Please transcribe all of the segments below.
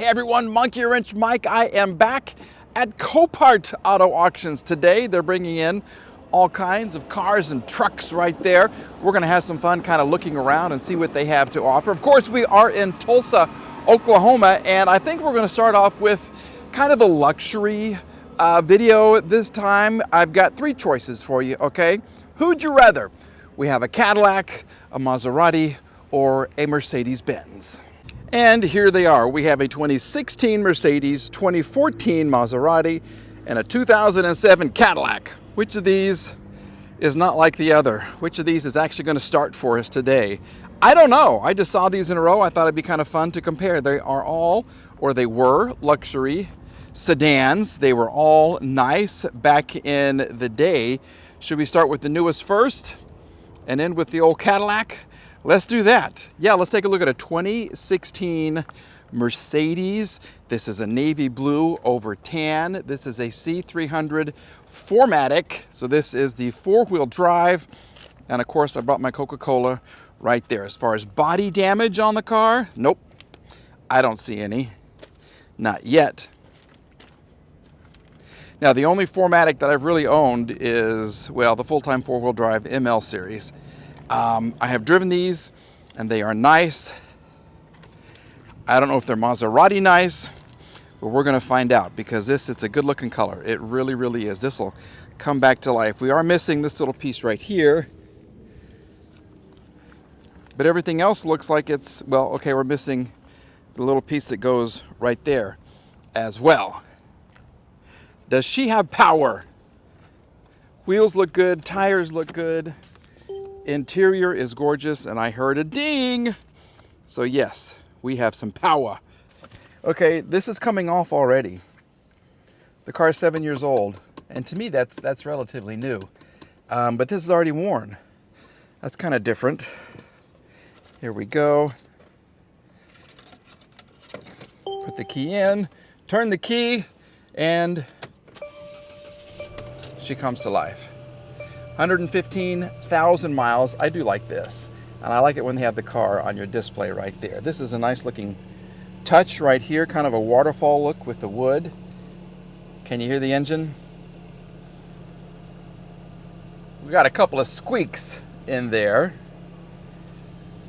Hey everyone, Monkey Wrench Mike. I am back at Copart Auto Auctions today. They're bringing in all kinds of cars and trucks right there. We're gonna have some fun kind of looking around and see what they have to offer. Of course, we are in Tulsa, Oklahoma, and I think we're gonna start off with kind of a luxury video this time. I've got three choices for you, okay? Who'd you rather? We have a Cadillac, a Maserati, or a Mercedes Benz. And here they are. We have a 2016 Mercedes, 2014 Maserati, and a 2007 Cadillac. Which of these is not like the other? Which of these is actually going to start for us today? I don't know. I just saw these in a row. I thought it'd be kind of fun to compare. They are all, or they were, luxury sedans. They were all nice back in the day. Should we start with the newest first and end with the old Cadillac? Let's do that. Yeah, let's take a look at a 2016 Mercedes. This is a navy blue over tan. This is a C300 4MATIC. So this is the four-wheel drive. And of course, I brought my Coca-Cola right there. As far as body damage on the car, nope, I don't see any. Not yet. Now, the only 4MATIC that I've really owned is, well, the full-time four-wheel drive ML series. I have driven these and they are nice. I don't know if they're Maserati nice, but we're gonna find out because it's a good looking color. It really, really is. This will come back to life. We are missing this little piece right here, but everything else looks like it's, well, okay, we're missing the little piece that goes right there as well. Does she have power? Wheels look good, tires look good. Interior is gorgeous, and I heard a ding. So yes, we have some power. Okay, this is coming off already. The car is 7 years old, and to me that's relatively new. But this is already worn. That's kind of different. Here we go. Put the key in, turn the key, and she comes to life. 115,000 miles. I do like this. And I like it when they have the car on your display right there. This is a nice looking touch right here, kind of a waterfall look with the wood. Can you hear the engine? We got a couple of squeaks in there.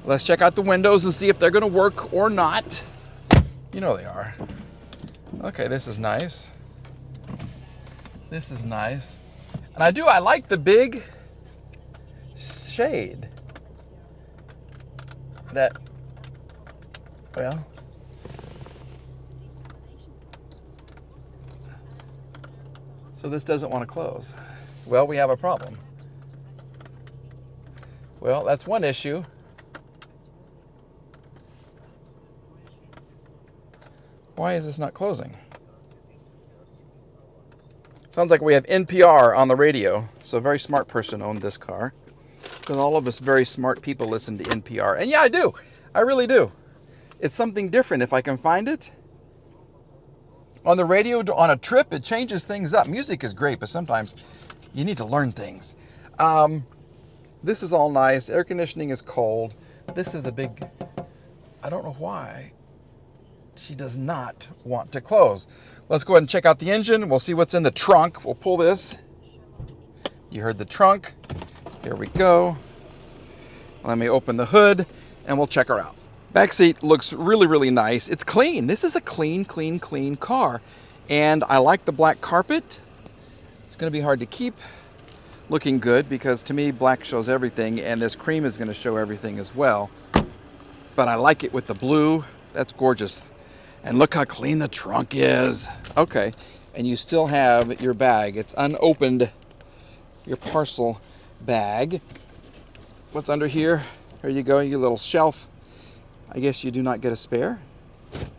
Let's check out the windows and see if they're gonna work or not. You know they are. Okay, this is nice. This is nice. And I like the big shade. That, well, so this doesn't want to close. Well, we have a problem. Well, that's one issue. Why is this not closing? Sounds like we have NPR on the radio. So a very smart person owned this car. Because all of us very smart people listen to NPR. And yeah, I do. I really do. It's something different if I can find it. On the radio, on a trip, it changes things up. Music is great, but sometimes you need to learn things. This is all nice. Air conditioning is cold. This is a big, I don't know why she does not want to close. Let's go ahead and check out the engine. We'll see what's in the trunk. We'll pull this. You heard the trunk. Here we go. Let me open the hood and we'll check her out. Back seat looks really, really nice. It's clean. This is a clean, clean, clean car. And I like the black carpet. It's gonna be hard to keep looking good because to me, black shows everything and this cream is gonna show everything as well. But I like it with the blue. That's gorgeous. And look how clean the trunk is. Okay, and you still have your bag. It's unopened, your parcel bag. What's under here? Here you go, your little shelf. I guess you do not get a spare.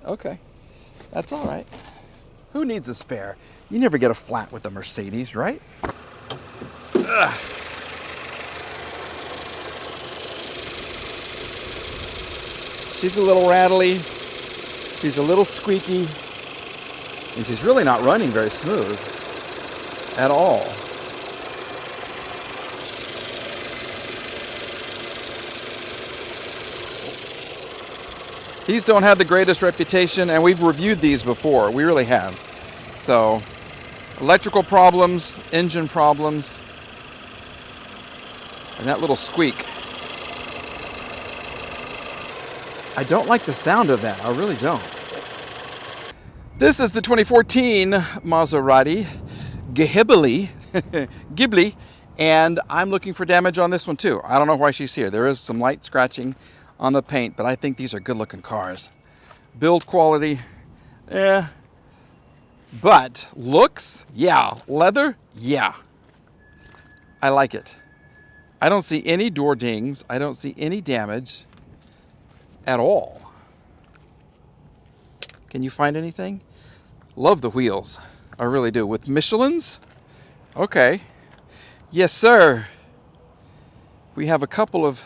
Okay, that's all right. Who needs a spare? You never get a flat with a Mercedes, right? Ugh. She's a little rattly. She's a little squeaky, and she's really not running very smooth at all. These don't have the greatest reputation, and we've reviewed these before. We really have. So, electrical problems, engine problems, and that little squeak. I don't like the sound of that. I really don't. This is the 2014 Maserati Ghibli, Ghibli, and I'm looking for damage on this one too. I don't know why she's here. There is some light scratching on the paint, but I think these are good-looking cars. Build quality, yeah. But looks, yeah. Leather, yeah. I like it. I don't see any door dings. I don't see any damage at all. Can you find anything? Love the wheels. I really do. With Michelin's? Okay. Yes, sir. We have a couple of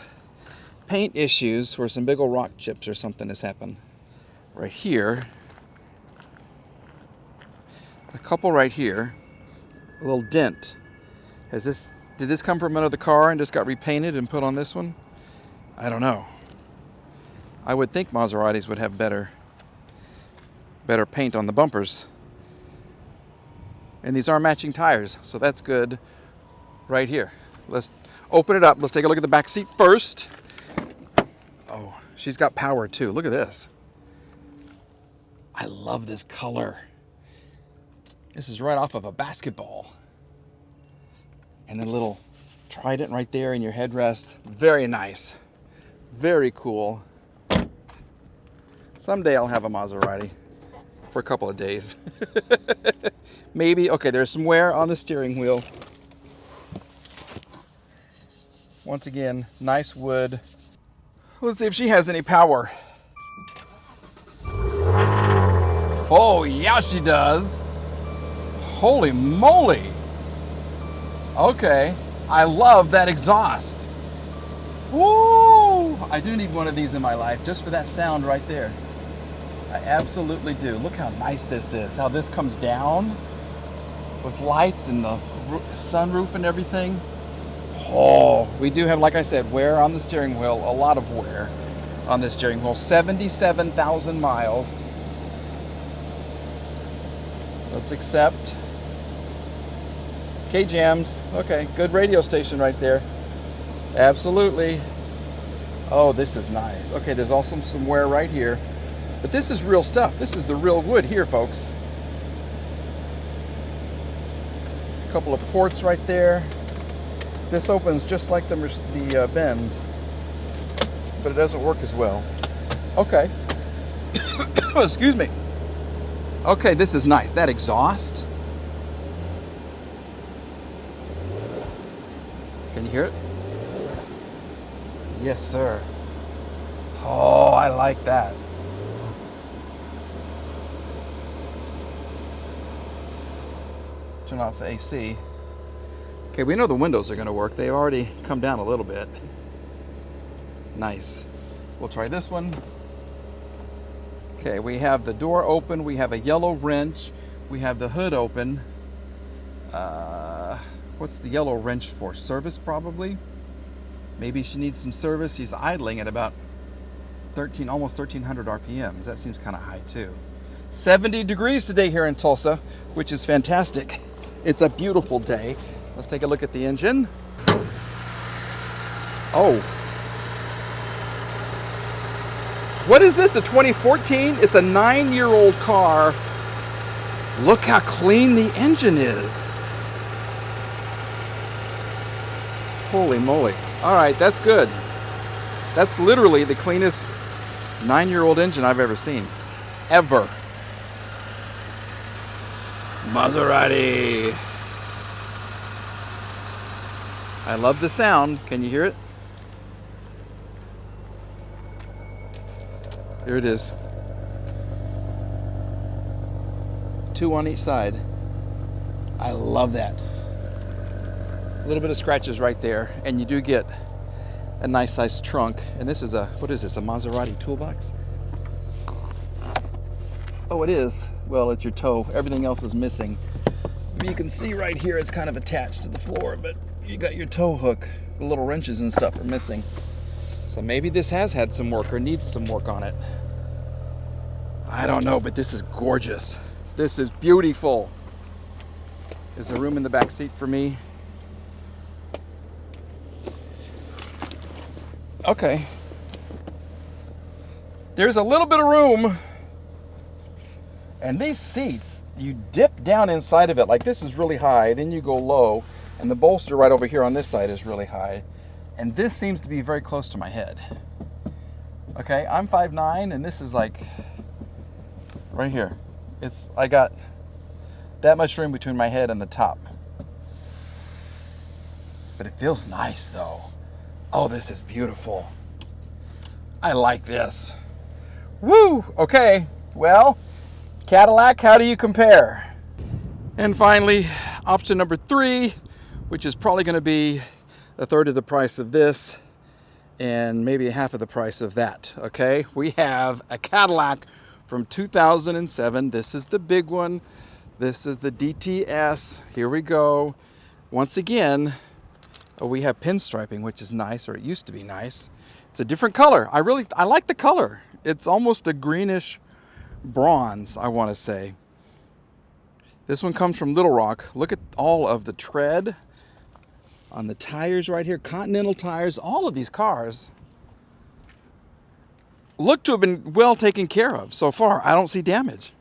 paint issues where some big old rock chips or something has happened. Right here. A couple right here. A little dent. Did this come from another car and just got repainted and put on this one? I don't know. I would think Maseratis would have better paint on the bumpers. And these are matching tires, so that's good right here. Let's open it up. Let's take a look at the back seat first. Oh, she's got power too. Look at this. I love this color. This is right off of a basketball. And then a little trident right there in your headrest. Very nice. Very cool. Someday I'll have a Maserati for a couple of days. Maybe. Okay, there's some wear on the steering wheel. Once again, nice wood. Let's see if she has any power. Oh, yeah, she does. Holy moly. Okay, I love that exhaust. Woo! I do need one of these in my life just for that sound right there. I absolutely do. Look how nice this is. How this comes down with lights and the sunroof and everything. Oh, we do have, like I said, wear on the steering wheel. A lot of wear on the steering wheel. 77,000 miles. Let's accept. K-Jams. Okay, good radio station right there. Absolutely. Oh, this is nice. Okay, there's also some wear right here. But this is real stuff. This is the real wood here, folks. A couple of ports right there. This opens just like the Benz, but it doesn't work as well. Okay. Excuse me. Okay, this is nice. That exhaust. Can you hear it? Yes, sir. Oh, I like that. Turn off the AC. Okay, we know the windows are going to work. They've already come down a little bit. Nice. We'll try this one. Okay, we have the door open. We have a yellow wrench. We have the hood open. What's the yellow wrench for? Service, probably? Maybe she needs some service. He's idling at about almost 1,300 RPMs. That seems kind of high, too. 70 degrees today here in Tulsa, which is fantastic. It's a beautiful day. Let's take a look at the engine. Oh. What is this, a 2014? It's a 9-year-old car. Look how clean the engine is. Holy moly. All right, that's good. That's literally the cleanest 9-year-old engine I've ever seen. Ever. Maserati. I love the sound. Can you hear it? Here it is. 2 on each side. I love that. A little bit of scratches right there, and you do get a nice sized trunk. And this is what is this, a Maserati toolbox? Oh, it is. Well, it's your toe. Everything else is missing. You can see right here it's kind of attached to the floor, but you got your tow hook. The little wrenches and stuff are missing. So maybe this has had some work or needs some work on it. I don't know, but this is gorgeous. This is beautiful. Is there room in the back seat for me? Okay. There's a little bit of room. And these seats, you dip down inside of it. Like this is really high, then you go low, and the bolster right over here on this side is really high. And this seems to be very close to my head. Okay, I'm 5'9", and this is like right here. I got that much room between my head and the top. But it feels nice though. Oh, this is beautiful. I like this. Woo! Okay, well, Cadillac, how do you compare? And finally, option number 3, which is probably going to be a third of the price of this and maybe half of the price of that. Okay, we have a Cadillac from 2007. This is the big one. This is the DTS. Here we go. Once again, we have pinstriping, which is nice, or it used to be nice. It's a different color. I like the color. It's almost a greenish bronze, I want to say. This one comes from Little Rock. Look at all of the tread on the tires right here. Continental tires. All of these cars look to have been well taken care of so far. I don't see damage.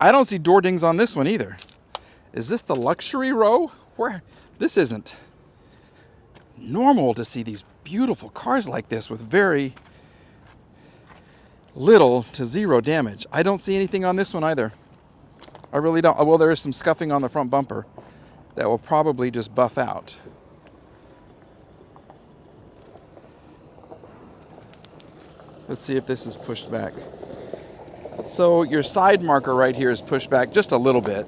I don't see door dings on this one either. Is this the luxury row? Where? This isn't normal to see these beautiful cars like this with very little to zero damage. I don't see anything on this one either. I really don't. Well, there is some scuffing on the front bumper that will probably just buff out. Let's see if this is pushed back. So your side marker right here is pushed back just a little bit.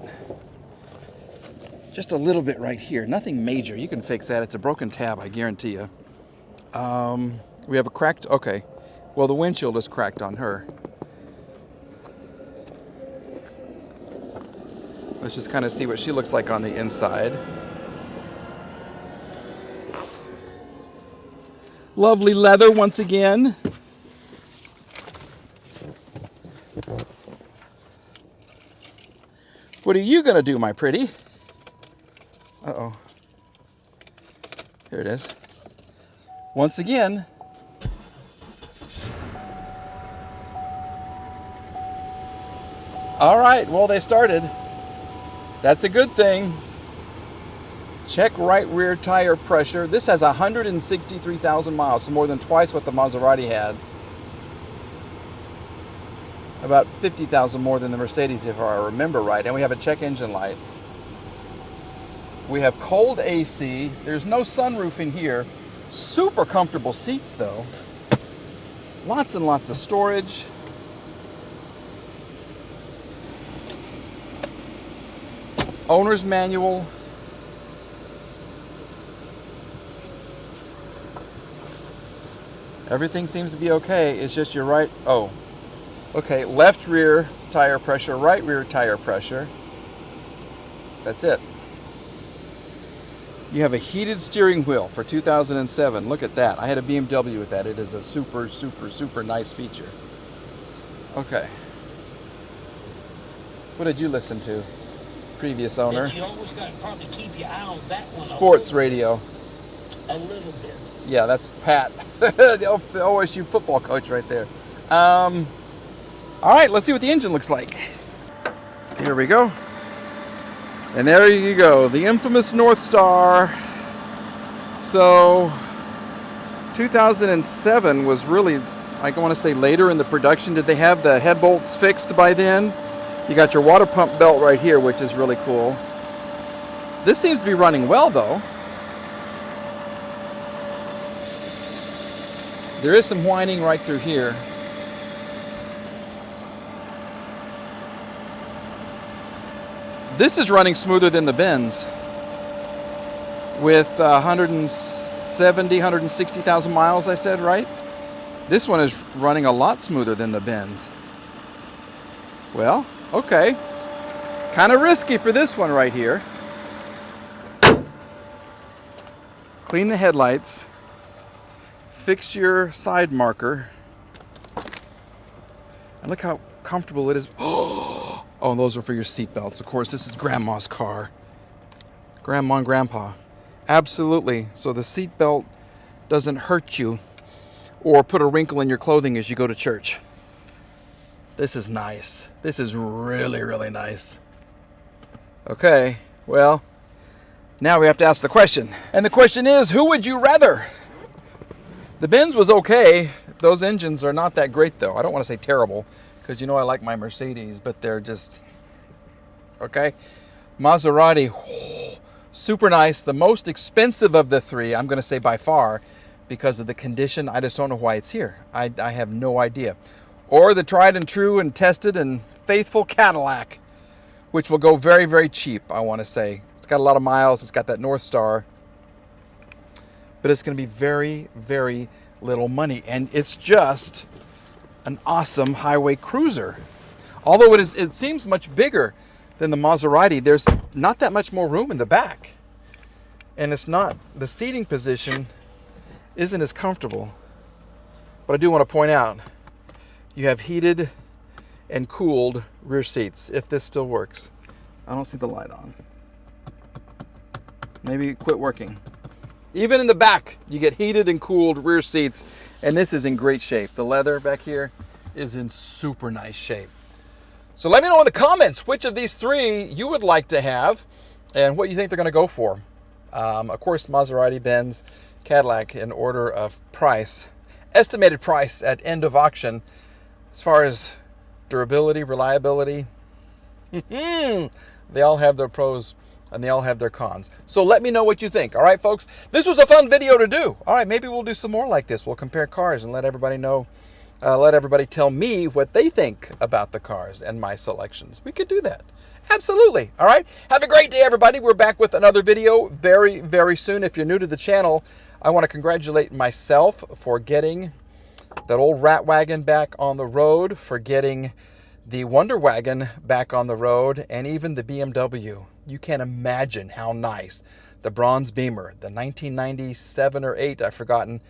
Just a little bit right here. Nothing major. You can fix that. It's a broken tab, I guarantee you. We have a cracked... Okay. Well, the windshield is cracked on her. Let's just kind of see what she looks like on the inside. Lovely leather once again. What are you going to do, my pretty? Uh-oh. Here it is. Once again. All right, well, they started. That's a good thing. Check right rear tire pressure. This has 163,000 miles, so more than twice what the Maserati had. About 50,000 more than the Mercedes, if I remember right. And we have a check engine light. We have cold AC. There's no sunroof in here. Super comfortable seats, though. Lots and lots of storage. Owner's manual. Everything seems to be okay. It's just your right... Oh. Okay, left rear tire pressure, right rear tire pressure. That's it. You have a heated steering wheel for 2007. Look at that. I had a BMW with that. It is a super, super, super nice feature. Okay. What did you listen to? Previous owner. You always got to probably keep your eye on that one. Sports radio. A little bit. Yeah, that's Pat, the OSU football coach right there. All right, let's see what the engine looks like. Here we go. And there you go, the infamous Northstar. So, 2007 was really, I want to say, later in the production. Did they have the head bolts fixed by then? You got your water pump belt right here, which is really cool. This seems to be running well, though. There is some whining right through here. This is running smoother than the Benz with 170, 160,000 miles, I said, right? This one is running a lot smoother than the Benz. Well, okay. Kind of risky for this one right here. Clean the headlights. Fix your side marker. Look how comfortable it is. Oh, and those are for your seat belts. Of course, this is Grandma's car. Grandma and Grandpa. Absolutely. So the seat belt doesn't hurt you or put a wrinkle in your clothing as you go to church. This is nice. This is really, really nice. Okay, well, now we have to ask the question. And the question is, who would you rather? The Benz was okay. Those engines are not that great, though. I don't want to say terrible, because you know I like my Mercedes, but they're just, okay. Maserati, super nice. The most expensive of the three, I'm going to say by far, because of the condition. I just don't know why it's here. I have no idea. Or the tried and true and tested and faithful Cadillac, which will go very, very cheap, I want to say. It's got a lot of miles. It's got that Northstar. But it's going to be very, very little money. And it's just an awesome highway cruiser. Although it seems much bigger than the Maserati, there's not that much more room in the back. And it's not, the seating position isn't as comfortable. But I do want to point out, you have heated and cooled rear seats, if this still works. I don't see the light on. Maybe it quit working. Even in the back, you get heated and cooled rear seats, and this is in great shape. The leather back here is in super nice shape. So let me know in the comments which of these three you would like to have and what you think they're going to go for. Of course, Maserati, Benz, Cadillac in order of price. Estimated price at end of auction. As far as durability, reliability, they all have their pros and they all have their cons. So let me know what you think. All right, folks, this was a fun video to do. All right, maybe we'll do some more like this. We'll compare cars and let everybody know, let everybody tell me what they think about the cars and my selections. We could do that. Absolutely. All right. Have a great day, everybody. We're back with another video very, very soon. If you're new to the channel, I want to congratulate myself for getting that old rat wagon back on the road, for getting the Wonder Wagon back on the road, and even the BMW. You can't imagine how nice the bronze Beamer, the 1997 or 8, I've forgotten,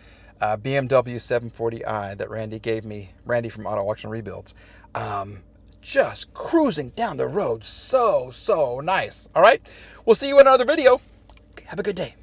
BMW 740i that Randy gave me, Randy from Auto Auction Rebuilds. Just cruising down the road, so nice. All right, we'll see you in another video. Have a good day.